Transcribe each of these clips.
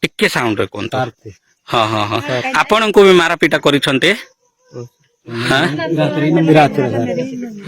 टिके साउंड रे कोन हाँ हाँ हाँ आपण को भी मारा पीटा करिसंते हाँ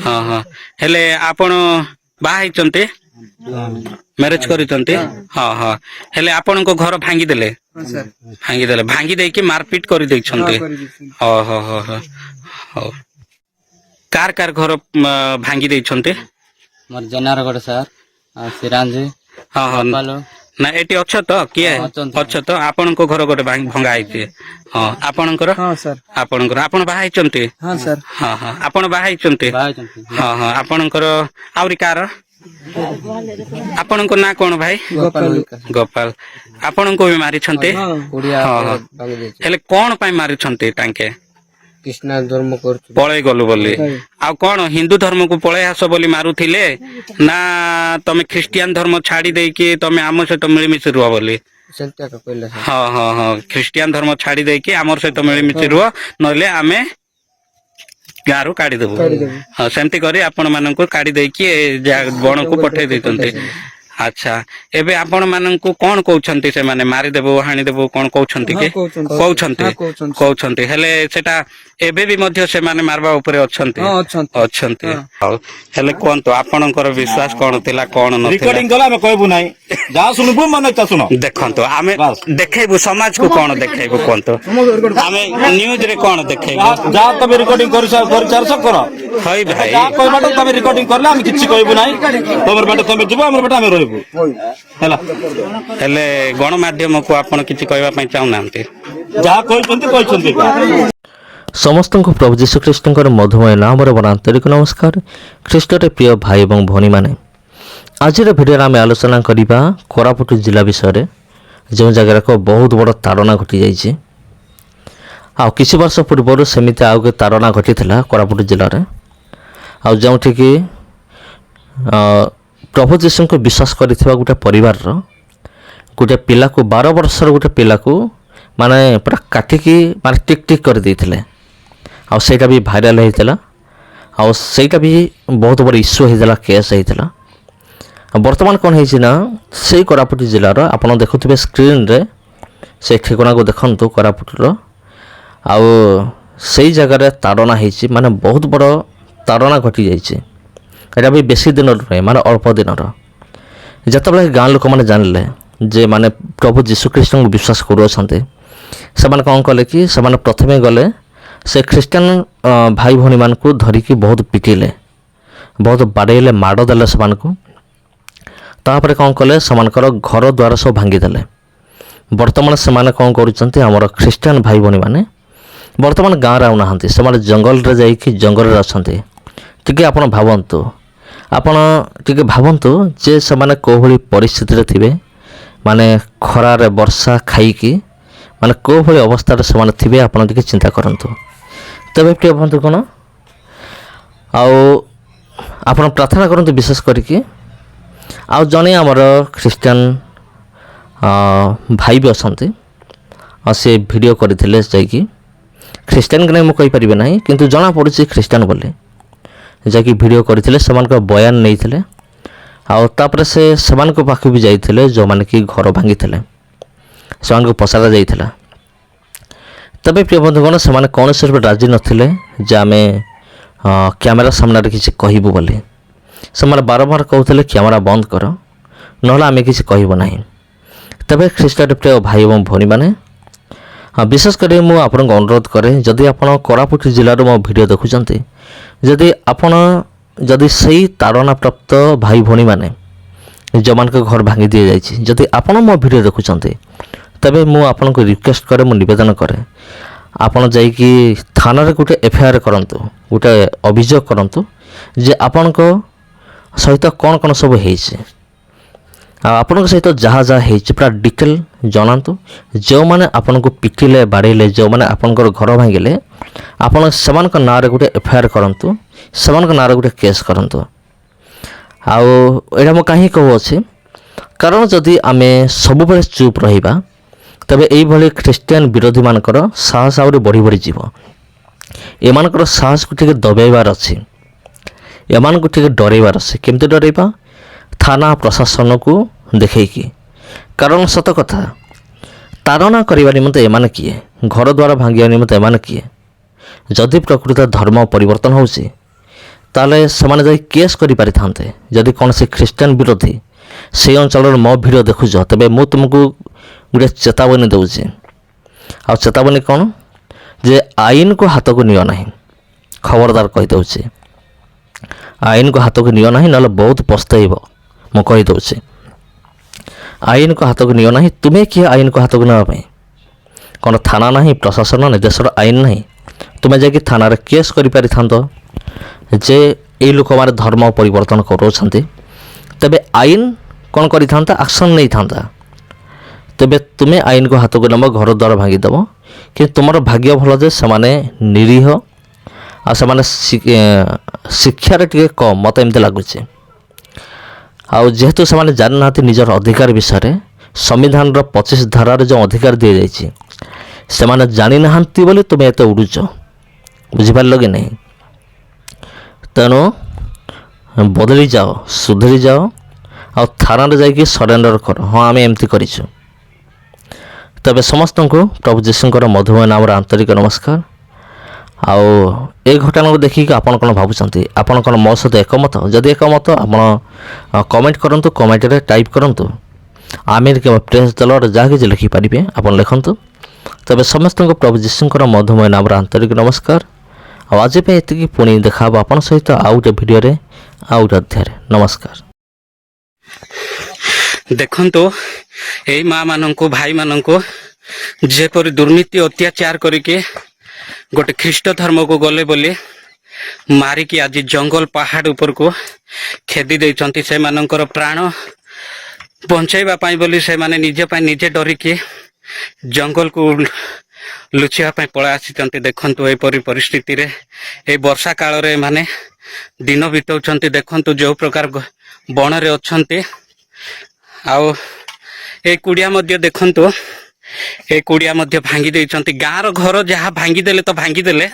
हाँ हाँ हेले आपण बाहा हिचंते मैरेज करिसंते हाँ हाँ हेले आपण को घर भांगी देले भांगी दे के मारपीट करि दैछंते हाँ हाँ हाँ हाँ कार कार घर भांगी दैछंते मोर जनारगढ़ सर सिरांजी हाँ हाँ ना एटी अच्छा तो किए अच्छा तो आपण को घर गोटे भंगा आइछे हाँ आपणकर हाँ सर आपणकर आपण बाहा हिचंते हाँ सर हाँ हाँ आपण बाहा हिचंते हाँ हाँ आपणकर आउरी कार आपणको ना कोन भाई गोपाल आपण को भी मारी छंते हाँ हेले कोन पाई मारी छंते तांके कृष्णा धर्म कर पळे गलु बोली आ कोन हिंदू धर्म को पळे आस बोली मारुथिले ना तमे ख्रिस्टियन धर्म छाड़ी दे के तमे आम सहित मिलमिशि रुह बोली हाँ हाँ हाँ ख्रिस्टियन धर्म छाड़ी दे के आमर सहित मिलमिशि रुह नले आमे गारू काढ़ी देबु हाँ सेमती करी आपण माननकु काढ़ी दे के बण को पठे दैतंते अच्छा एबे आपण माननकु कोन कहउछंती से माने मारी देबो हानि देबो कोन कहउछंती के कहउछंती हेले सेटा एबे भी मध्य से माने मारबा ऊपर अछंती अछंती हेले कोन तो आपणकर विश्वास कोन थिला कोन न रिकॉर्डिंग कला हम कहबु नाही जा सुनबु मन ता सुनो देखंतो आमे देखेबु समाज को कोन देखेबु कोन तो आमे न्यूज रे कोन देखेबु जा तबे रिकॉर्डिंग कर चार सब करो हई भाई जा कोइ बाटे तबे रिकॉर्डिंग करला हम किछि कहबु नाही तोमर बाटे तमे जबो हमर बाटे हम रहबु हैला हेले गणमाध्यम को आपण किछि कहबा पई चाहू नांते जा कहउछंती समस्त प्रभु जीशु ख्रीष्ट मधुमय नाम आंतरिक नमस्कार ख्रीष्ट प्रिय भाई और भौणी मैंने आज भिडियो आम आलोचना करवा कोरापुट जिला विषय जो जगह को बहुत बड़ ताड़ना घटी जाइए किसी वर्ष पूर्व सेमती आउ ताड़ना घटी कोरापुट जिले में जो प्रभु जीशु को विश्वास कर गोटे परिवार गोटे पिला को 12 वर्षर गोटे पिला को माने पूरा काटिकी माने टिक टिक कर देते आईटा भी भाइराल होता आईटा भी बहुत बड़ इश्यू होता केस होता बर्तमान कौन है से कोरापुट जिलार आप देखुवे स्क्रीन रे से ठिकाना को देखु कोरापुटर आउ से जगह ताड़ना होती माने बहुत बड़ ताड़ना घटी जाइए भी बेसी दिन नुहे माने अल्प दिन जितेबाला गाँ लोक मैंने जानले जे माने प्रभु जीशु ख्रीष्ट को विश्वास करुँचे से कौन कले कि से प्रथमे गले से ख्रीस्टान भाई भौणी मान को धरिकी बहुत पिटिले बहुत बाड़ेले माड़ देले से तापर कौन कले से घर द्वार सब भांगीदे बर्तमान से कौन कर ख्रीस्टान भाई भौणी मैंने बर्तमान गाँव रे आउना से जंगल रे जाइकी जंगल रे अछंती टिके आपण भावंतु आपण टिके भावंतु जे से माने को भली परिस्थिति रे थिबे माने खरा रे वर्षा खाइकी माने को भली अवस्था रे से माने थिबे आपण टिके चिंता करंतु तबे प्रिय बंधु कोन आपण प्रार्थना करंतु विशेष करिकी जने आमर ख्रीस्टान भाई भी अछंती से वीडियो करथिले जाइकी ख्रीस्टान के नहीं मुझे कहीपर ना किंतु जना पड़ी ख्रीस्टान बोले जैकि वीडियो करथिले समान बयान नहीं आउे से पाख भी जाइए जो मैंने कि घर भांगी थे से पचरा जाइए तबे प्रिय बंधुगण से कौन से राजी नथिले जे आम कैमेरा सामने किसी कहबू बोली से बारंबार कहते कैमेरा बंद कर ना आम किसी कहबू ना तबे ख्रीष्ट प्रिय भाई और भौणी मैंने विशेषकर मुझे आपको अनुरोध करे जदि आप कोरापुट जिलार मो वीडियो देखुंत जदि आपण जदि सही ताड़ना प्राप्त भाई भौणी मैंने जो मान घर भांगी दि जाइए जदि आपण मो वीडियो देखुंत तबे मुझे आपन को रिक्वेस्ट करे मु निवेदन करे आपण जाइकी थाना रे गोटे एफआईआर करंतु गोटे अभियोग करंतु जे आपण को सहित कौन कौन सब होइছে आपण सहित जहाँ जहाँ होइছে पूरा डिटेल जनातु जो मैंने आपन को पिटिले बाड़ेले जो मैंने आपन घर भांगिले आपण समान ना रे गोटे एफआईआर करंतु समान ना रे गोटे केस करंतु आउ एटा मो काहे कहू अछि कारण जदि आमे सब बेले चुप रहिबा तबे एई भली ख्रीस्टियन विरोधी मानकर साहस आउरी बढ़ी बढ़ी जीव एमानकर साहस को टिके दबाइबार अछि एमान को टिके डराइबार अछि केमते डराइबा थाना प्रशासन को देखैकी କାରଣ ସତ କଥା, ତାଡ଼ନା କରିବା ନିମନ୍ତେ ଏମାନେ କିଏ? ଘର ଦ୍ୱାର ଭାଙ୍ଗିବା ନିମନ୍ତେ ଏମାନେ କିଏ? ଯଦି ପ୍ରକୃତ ଧର୍ମ ପରିବର୍ତ୍ତନ ହେଉଛି ତାହେଲେ ସେମାନେ ଯାଇ କେସ୍ କରିପାରିଥାନ୍ତେ। ଯଦି କୌଣସି ଖ୍ରୀଷ୍ଟିଆନ ବିରୋଧୀ ସେହି ଅଞ୍ଚଳର ମୋ ଭିଡ଼ିଓ ଦେଖୁଛ, ତେବେ ମୁଁ ତୁମକୁ ଗୋଟେ ଚେତାବନୀ ଦେଉଛି। ଆଉ ଚେତାବନୀ କ'ଣ? ଯେ ଆଇନକୁ ହାତକୁ ନିଅ ନାହିଁ। ଖବରଦାର କହିଦେଉଛି, ଆଇନକୁ ହାତକୁ ନିଅ ନାହିଁ, ନହେଲେ ବହୁତ ପସ୍ତେଇବ। ମୁଁ କହିଦେଉଛି, ଆଇନକୁ ହାତକୁ ନିଅ ନାହିଁ। ତୁମେ କିଏ ଆଇନକୁ ହାତକୁ ନେବା ପାଇଁ? କ'ଣ ଥାନା ନାହିଁ, ପ୍ରଶାସନ ନାହିଁ, ଦେଶର ଆଇନ ନାହିଁ? ତୁମେ ଯାଇକି ଥାନାରେ କେସ୍ କରିପାରିଥାନ୍ତ ଯେ ଏଇ ଲୋକମାନେ ଧର୍ମ ପରିବର୍ତ୍ତନ କରାଉଛନ୍ତି। ତେବେ ଆଇନ କ'ଣ କରିଥାନ୍ତା? ଆକ୍ସନ୍ ନେଇଥାନ୍ତା। ତେବେ ତୁମେ ଆଇନକୁ ହାତକୁ ନେବ, ଘର ଦ୍ୱାର ଭାଙ୍ଗିଦେବ। କିନ୍ତୁ ତୁମର ଭାଗ୍ୟ ଭଲ ଯେ ସେମାନେ ନିରୀହ, ଆଉ ସେମାନେ ଶିକ୍ଷାରେ ଟିକେ କମ୍, ମୋତେ ଏମିତି ଲାଗୁଛି। ଆଉ ଯେହେତୁ ସେମାନେ ଜାଣିନାହାନ୍ତି ନିଜର ଅଧିକାର ବିଷୟରେ, ସମ୍ବିଧାନର 25 ଧାରାରେ ଯେଉଁ ଅଧିକାର ଦିଆଯାଇଛି ସେମାନେ ଜାଣିନାହାନ୍ତି ବୋଲି ତୁମେ ଏତେ ଉଡ଼ୁଛ। ବୁଝିପାରିଲ କି ନାହିଁ? ତେଣୁ ବଦଳି ଯାଅ, ସୁଧୁରି ଯାଅ, ଆଉ ଥାନାରେ ଯାଇକି ସରେଣ୍ଡର କର। ହଁ, ଆମେ ଏମିତି କରିଛୁ। ତେବେ ସମସ୍ତଙ୍କୁ ପ୍ରଭୁ ଯୀଶୁଙ୍କର ମଧୁମୟ ନାମରେ ଆନ୍ତରିକ ନମସ୍କାର। ଆଉ ଏ ଘଟଣାକୁ ଦେଖିକି ଆପଣ କ'ଣ ଭାବୁଛନ୍ତି? ଆପଣ କ'ଣ ମୋ ସହିତ ଏକମତ? ଯଦି ଏକମତ, ଆପଣ କମେଣ୍ଟ କରନ୍ତୁ, କମେଣ୍ଟରେ ଟାଇପ୍ କରନ୍ତୁ ଆମେର କିମ୍ବା ପ୍ରେସ୍ ଦ ଲର୍ଡ, ଯାହା କିଛି ଲେଖିପାରିବେ ଆପଣ ଲେଖନ୍ତୁ। ତେବେ ସମସ୍ତଙ୍କୁ ପ୍ରଭୁ ଯୀଶୁଙ୍କର ମଧୁମୟ ନାମରେ ଆନ୍ତରିକ ନମସ୍କାର। ଆଉ ଆଜି ପାଇଁ ଏତିକି। ପୁଣି ଦେଖା ହେବ ଆପଣଙ୍କ ସହିତ ଆଉ ଗୋଟେ ଭିଡ଼ିଓରେ, ଆଉ ଗୋଟେ ଅଧ୍ୟାୟରେ। ନମସ୍କାର। ଦେଖନ୍ତୁ, ଏଇ ମା ମାନଙ୍କୁ, ଭାଇମାନଙ୍କୁ ଯେପରି ଦୁର୍ନୀତି ଅତ୍ୟାଚାର କରିକି ଗୋଟେ ଖ୍ରୀଷ୍ଟ ଧର୍ମକୁ ଗଲେ ବୋଲି ମାରିକି ଆଜି ଜଙ୍ଗଲ ପାହାଡ଼ ଉପରକୁ ଖେଦି ଦେଇଛନ୍ତି। ସେମାନଙ୍କର ପ୍ରାଣ ବଞ୍ଚାଇବା ପାଇଁ ବୋଲି ସେମାନେ ନିଜ ପାଇଁ ନିଜେ ଡରିକି ଜଙ୍ଗଲକୁ ଲୁଚିବା ପାଇଁ ପଳାଇ ଆସିଛନ୍ତି। ଦେଖନ୍ତୁ, ଏପରି ପରିସ୍ଥିତିରେ ଏଇ ବର୍ଷା କାଳରେ ଏମାନେ ଦିନ ବିତାଉଛନ୍ତି। ଦେଖନ୍ତୁ ଯେଉଁ ପ୍ରକାର ବଣରେ ଅଛନ୍ତି। ଆଉ ଏ କୁଡ଼ିଆ ମଧ୍ୟ ଦେଖନ୍ତୁ, ଏ କୁଡ଼ିଆ ମଧ୍ୟ ଭାଙ୍ଗି ଦେଇଛନ୍ତି। ଗାଁର ଘର ଯାହା ଭାଙ୍ଗିଦେଲେ ତ ଭାଙ୍ଗିଦେଲେ,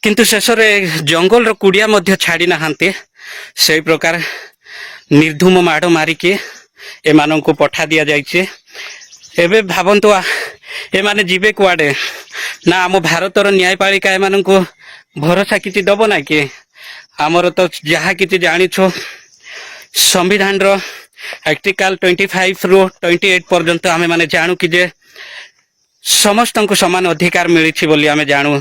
କିନ୍ତୁ ଶେଷରେ ଜଙ୍ଗଲର କୁଡ଼ିଆ ମଧ୍ୟ ଛାଡ଼ି ନାହାନ୍ତି। ସେଇ ପ୍ରକାର ନିର୍ଧୁମ ମାଡ଼ ମାରିକି ଏମାନଙ୍କୁ ପଠା ଦିଆଯାଇଛି। ଏବେ ଭାବନ୍ତୁ, ଏମାନେ ଯିବେ କୁଆଡ଼େ? ନା ଆମ ଭାରତର ନ୍ୟାୟପାଳିକା ଏମାନଙ୍କୁ ଭରସା କିଛି ଦେବ ନା କି? ଆମର ତ ଯାହା କିଛି ଜାଣିଛୁ, ସମ୍ବିଧାନର ଆର୍ଟିକଲ 25ରୁ 28 ପର୍ଯ୍ୟନ୍ତ ଆମେ ମାନେ ଜାଣୁ କି ଯେ ସମସ୍ତଙ୍କୁ ସମାନ ଅଧିକାର ମିଳିଛି ବୋଲି ଆମେ ଜାଣୁ।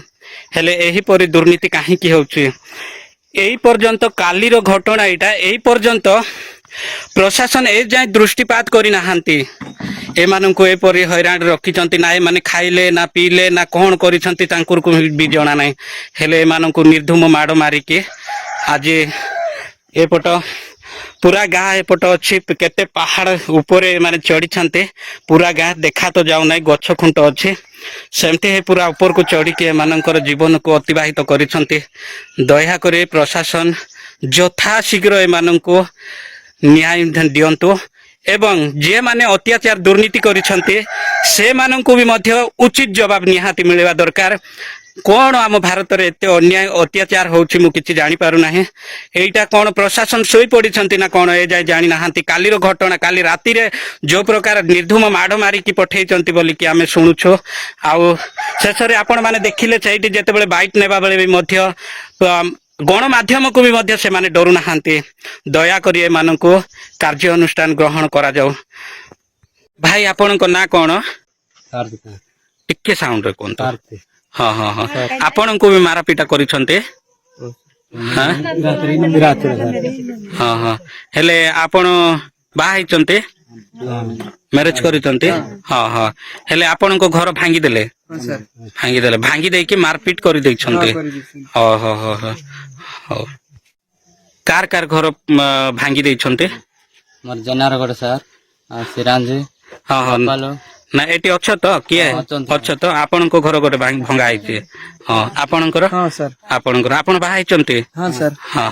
ହେଲେ ଏହିପରି ଦୁର୍ନୀତି କାହିଁକି ହେଉଛି? ଏଇ ପର୍ଯ୍ୟନ୍ତ, କାଲିର ଘଟଣା ଏଇଟା, ଏଇ ପର୍ଯ୍ୟନ୍ତ ପ୍ରଶାସନ ଏ ଯାଏଁ ଦୃଷ୍ଟିପାତ କରିନାହାନ୍ତି। ଏମାନଙ୍କୁ ଏପରି ହଇରାଣ ରଖିଛନ୍ତି। ନା ଏମାନେ ଖାଇଲେ, ନା ପିଇଲେ, ନା କ'ଣ କରିଛନ୍ତି ତାଙ୍କୁ ବି ଜଣା ନାହିଁ। ହେଲେ ଏମାନଙ୍କୁ ନିର୍ଧୁମ ମାଡ଼ ମାରିକି ଆଜି ଏପଟ ପୁରା ଗାଁ ଏପଟ ଅଛି, କେତେ ପାହାଡ଼ ଉପରେ ଏମାନେ ଚଢ଼ିଛନ୍ତି। ପୁରା ଗାଁ ଦେଖା ତ ଯାଉନାହିଁ, ଗଛ ଖୁଣ୍ଟ ଅଛି। ସେମିତି ପୁରା ଉପରକୁ ଚଢ଼ିକି ଏମାନଙ୍କର ଜୀବନକୁ ଅତିବାହିତ କରିଛନ୍ତି। ଦୟାକରି ପ୍ରଶାସନ ଯଥା ଶୀଘ୍ର ଏମାନଙ୍କୁ ନ୍ୟାୟ ଦିଅନ୍ତୁ ଏବଂ ଯେଉଁମାନେ ଅତ୍ୟାଚାର ଦୁର୍ନୀତି କରିଛନ୍ତି ସେମାନଙ୍କୁ ବି ମଧ୍ୟ ଉଚିତ ଜବାବ ନିହାତି ମିଳିବା ଦରକାର। କ'ଣ ଆମ ଭାରତରେ ଏତେ ଅନ୍ୟାୟ ଅତ୍ୟାଚାର ହେଉଛି ମୁଁ କିଛି ଜାଣିପାରୁନାହିଁ। ଏଇଟା କ'ଣ ପ୍ରଶାସନ ଶୋଇପଡ଼ିଛନ୍ତି ନା କ'ଣ ଏ ଯାଏ ଜାଣିନାହାନ୍ତି? କାଲିର ଘଟଣା, କାଲି ରାତିରେ ଯେଉଁ ପ୍ରକାର ନିର୍ଧୁମ ମାଡ଼ ମାରିକି ପଠେଇଛନ୍ତି ବୋଲିକି ଆମେ ଶୁଣୁଛୁ। ଆଉ ଶେଷରେ ଆପଣମାନେ ଦେଖିଲେ ସେଇଠି ଯେତେବେଳେ ବାଇଟ୍ ନେବା ବେଳେ ବି ମଧ୍ୟ ଗଣମାଧ୍ୟମକୁ ବି ମଧ୍ୟ ସେମାନେ ଡରୁନାହାନ୍ତି। ଦୟାକରି ଏମାନଙ୍କୁ କାର୍ଯ୍ୟ ଅନୁଷ୍ଠାନ ଗ୍ରହଣ କରାଯାଉ। ଭାଇ, ଆପଣଙ୍କ ନାଁ କ'ଣ? ଟିକେ ସାଉଣ୍ଡରେ କୁହନ୍ତୁ। ହଁ ହଁ ହଁ, ଆପଣଙ୍କୁ ବି ମାରପିଟା କରିଛନ୍ତି? ହଁ ହଁ, ହେଲେ ଆପଣ ବାହା ହେଇଛନ୍ତି? ମ୍ୟାରେଜ କରିଛନ୍ତି? ହଁ ହଁ, ହେଲେ ଆପଣଙ୍କ ଘର ଭାଙ୍ଗିଦେଲେ? ଭାଙ୍ଗି ଦେଇକି ମାରପିଟ କରିଦେଇଛନ୍ତି? ହଉ ହଉ ହଉ ହଉ ହଉ। କାର କାର ଘର ଭାଙ୍ଗି ଦେଇଛନ୍ତି? ମୋର ଜେନାରଗଡ଼ ସାର୍, ସିରାଞ୍ଜି। ହଁ ହଁ, ନା ଏଠି ଅଛ ତ? କିଏ ଅଛ ତ? ଆପଣଙ୍କ ଘର ଗୋଟେ ଭଙ୍ଗା ହେଇଛି? ହଁ, ଆପଣଙ୍କର? ଆପଣଙ୍କର, ଆପଣ ବାହା ହେଇଛନ୍ତି? ହଁ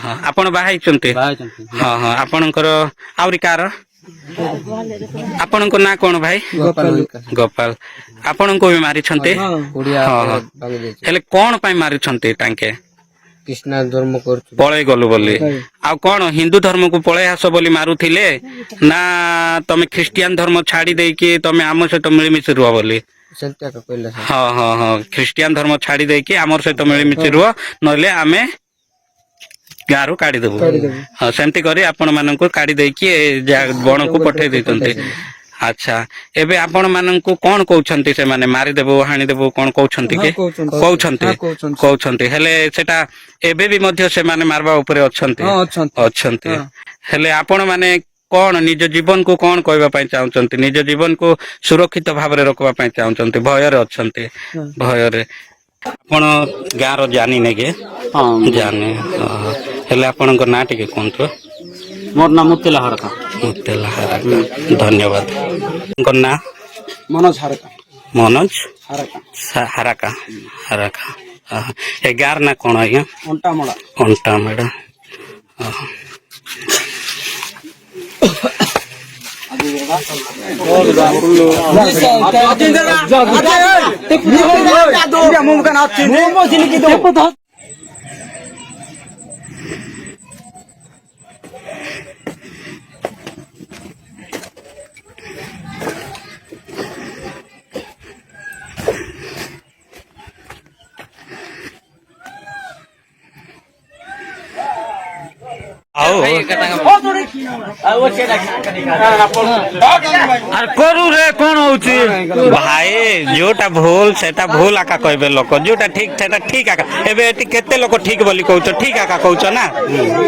ହଁ, ଆପଣ ବାହା ହେଇଛନ୍ତି? ହଁ ହଁ, ଆପଣଙ୍କର ଆହୁରି କାର? ଆପଣଙ୍କ ନାଁ କ'ଣ ଭାଇ? ଗୋପାଳ। ଆପଣଙ୍କୁ ବି ମାରିଛନ୍ତି? ହଁ ହଁ, ହେଲେ କ'ଣ ପାଇଁ ମାରିଛନ୍ତି ତାଙ୍କେ? ଖ୍ରୀଷ୍ଟିଆନ ଧର୍ମ କରୁଛୁ। ପଳେଇ ଗଲୁ ବୋଲି ଆଉ କଣ ହିନ୍ଦୁ ଧର୍ମକୁ ପଳେଇ ଆସ ବୋଲି ମାରୁଥିଲେ ନା ତମେ ଖ୍ରୀଷ୍ଟିଆନ ଧର୍ମ ଛାଡି ଦେଇକି ତମେ ଆମ ସହିତ ମିଳିମିଶି ରୁହ ବୋଲି? ସେମିତି ଏକା କହିଲେ ସାର୍। ହଁ ହଁ ହଁ ଖ୍ରୀଷ୍ଟିଆନ ଧର୍ମ ଛାଡି ଦେଇକି ଆମର ସହିତ ମିଳିମିଶି ରୁହ, ନହେଲେ ଆମେ ଗାଁରୁ କାଢିଦେବୁ। ହଁ ସେମିତି କରି ଆପଣ ମାନଙ୍କୁ କାଢି ଦେଇକି ବଣକୁ ପଠେଇ ଦେଇଛନ୍ତି। ଆଚ୍ଛା, ଏବେ ଆପଣ ମାନଙ୍କୁ କଣ କହୁଛନ୍ତି ସେମାନେ? ମାରିଦେବୁ, ହାଣିଦେବୁ କଣ କହୁଛନ୍ତି କି? କହୁଛନ୍ତି ହେଲେ ସେଟା ଏବେ ବି ମଧ୍ୟ ସେମାନେ ମାରିବା ଉପରେ ଅଛନ୍ତି। ହେଲେ ଆପଣ ମାନେ କଣ ନିଜ ଜୀବନକୁ କଣ କହିବା ପାଇଁ ଚାହୁଁଛନ୍ତି? ନିଜ ଜୀବନକୁ ସୁରକ୍ଷିତ ଭାବରେ ରଖିବା ପାଇଁ ଚାହୁଁଛନ୍ତି, ଭୟରେ ଅଛନ୍ତି। ଭୟରେ ଆପଣ ଗାଁର ଜାଣିନେ କି? ଜାନି। ହେଲେ ଆପଣଙ୍କ ନାଁ ଟିକେ କୁହନ୍ତୁ। ମୋର ନାମ ମୁତିଲା ହରକା। ମୁତିଲା ହରକା, ଧନ୍ୟବାଦ। ଆପଣଙ୍କ ନାଁ? ମନୋଜ ହରକା। ମନୋଜ ହରକା। ହାରାକା ହାରାକା। ଏ ଗାଁର ନା କଣ ଆଜ୍ଞା? ଅଣ୍ଟାମଡ଼ା। ଅଣ୍ଟାମେଡ଼ା। କରୁ ରେ କଣ ହଉଛି? ଭାଇ ଯୋଉଟା ଭୁଲ ସେଟା ଭୁଲ ଆକା କହିବେ ଲୋକ, ଯୋଉଟା ଠିକ ସେଟା ଠିକ ଆକା। ଏବେ ଏଠି କେତେ ଲୋକ ଠିକ ବୋଲି କହୁଛ, ଠିକ ଆକା କହୁଛ ନା?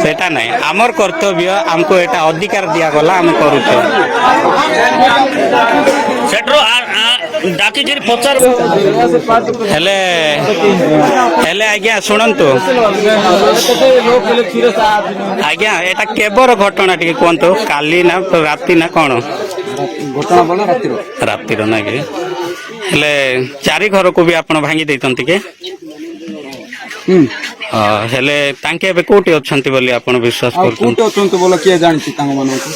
ସେଟା ନାଇଁ, ଆମର କର୍ତ୍ତବ୍ୟ, ଆମକୁ ଏଟା ଅଧିକାର ଦିଆଗଲା, ଆମେ କରୁଛୁ। ସେଠୁ ଡାକିକିରି ପଚାର। ହେଲେ ହେଲେ ଆଜ୍ଞା ଶୁଣନ୍ତୁ ଆଜ୍ଞା, ଏଟା କେବର ଘଟଣା ଟିକେ କୁହନ୍ତୁ? କାଲି ନା ରାତି ନା କଣ? ଘଟଣା ବଳ ରାତିର। ରାତିର ନାଇଁ କି? ହେଲେ ଚାରି ଘରକୁ ବି ଆପଣ ଭାଙ୍ଗି ଦେଇଛନ୍ତି କି? ହେଲେ ତାଙ୍କେ ଏବେ କୋଉଠି ଅଛନ୍ତି ବୋଲି ଆପଣ ବିଶ୍ୱାସ ଆଉ କରୁଛନ୍ତି? କୋଉଠି ଅଛନ୍ତି ବୋଲ କିଏ ଜାଣିଛି ତାଙ୍କ ମାନଙ୍କୁ?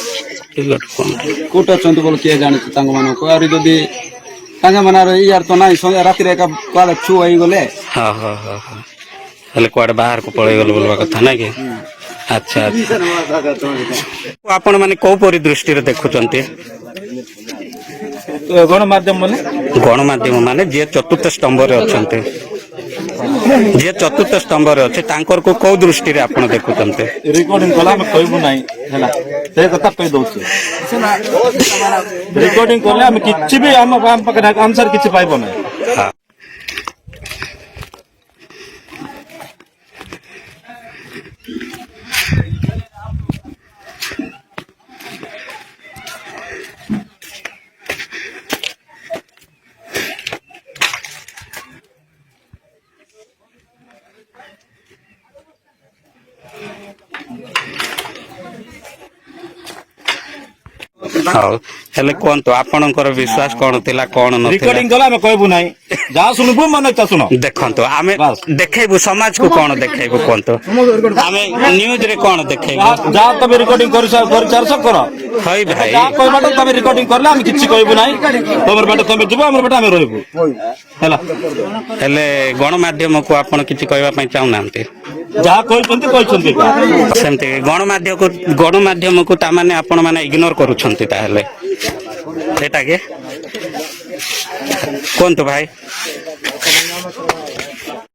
କୋଉଠି ଅଛନ୍ତି ବୋଲ କିଏ ଜାଣିଛି ତାଙ୍କ ମାନଙ୍କୁ? ଆହୁରି ଯଦି ତାଙ୍କ ମାନର ଇଆର ତ ନାହିଁ, ରାତିରେ ଏକା କୁଆଡେ ଛୁ ହେଇଗଲେ। ହଁ ହଁ ହଁ ହଁ, ହେଲେ କୁଆଡେ ବାହାରକୁ ପଳେଇଗଲ ବୋଲବା କଥା ନାଇଁ କି? ଆଚ୍ଛା ଆଚ୍ଛା, ଆପଣ ମାନେ କୋଉ ପରି ଦୃଷ୍ଟିରେ ଦେଖୁଛନ୍ତି? ଗଣମାଧ୍ୟମ ମାନେ ଗଣମାଧ୍ୟମ ମାନେ ଯିଏ ଚତୁର୍ଥ ସ୍ତମ୍ଭରେ ଅଛନ୍ତି, ଯିଏ ଚତୁର୍ଥ ସ୍ତମ୍ଭରେ ଅଛି ତାଙ୍କର କୋଉ ଦୃଷ୍ଟିରେ ଆପଣ ଦେଖୁଛନ୍ତି? ରେକର୍ଡିଂ କଲା ଆମେ କହିବୁ ନାହିଁ ହେଲା, ସେ କଥା କହି ଦଉଛୁ। ରେକର୍ଡିଂ କଲେ ଆମେ କିଛି ବି ଆମ ପାଖରେ ଆନ୍ସର କିଛି ପାଇବ ନାହିଁ। ହଉ, ହେଲେ କୁହନ୍ତୁ ଆପଣଙ୍କର ବିଶ୍ୱାସ କଣ ଥିଲା, କଣ ନଥିଲା? ରେକର୍ଡିଂ କଲେ ଆମେ କହିବୁ ନାହିଁ, ଯାହା ଶୁଣିବୁ ମନେ ଇଚ୍ଛା ଶୁଣ। ଦେଖନ୍ତୁ ଆମେ ଦେଖେଇବୁ ସମାଜକୁ, କଣ ଦେଖେଇବୁ କୁହନ୍ତୁ? ଆମେ ନ୍ୟୁଜରେ କଣ ଦେଖେଇବୁ? ଯାହା ତମେ ରେକର୍ଡିଂ କରିସାରଛ କର। ହଇ ଭାଇ, ଯାହା କହିବାଟା ତମେ ରେକର୍ଡିଂ କରଲେ ଆମେ କିଛି କହିବୁ ନାହିଁ। ତମର ବାଟ ତମେ ଯିବ, ଆମର ବାଟ ଆମେ ରହିବୁ ହେଲା। ହେଲେ ଗଣମାଧ୍ୟମକୁ ଆପଣ କିଛି କହିବା ପାଇଁ ଚାହୁଁନାହାନ୍ତି? ଯାହା କହିଛନ୍ତି କହିଛନ୍ତି। ସେମିତି ଗଣମାଧ୍ୟମକୁ ତାମାନେ ଆପଣ ମାନେ ଇଗ୍ନୋର କରୁଛନ୍ତି ତାହେଲେ, ସେଇଟା କି? କୁହନ୍ତୁ ଭାଇ।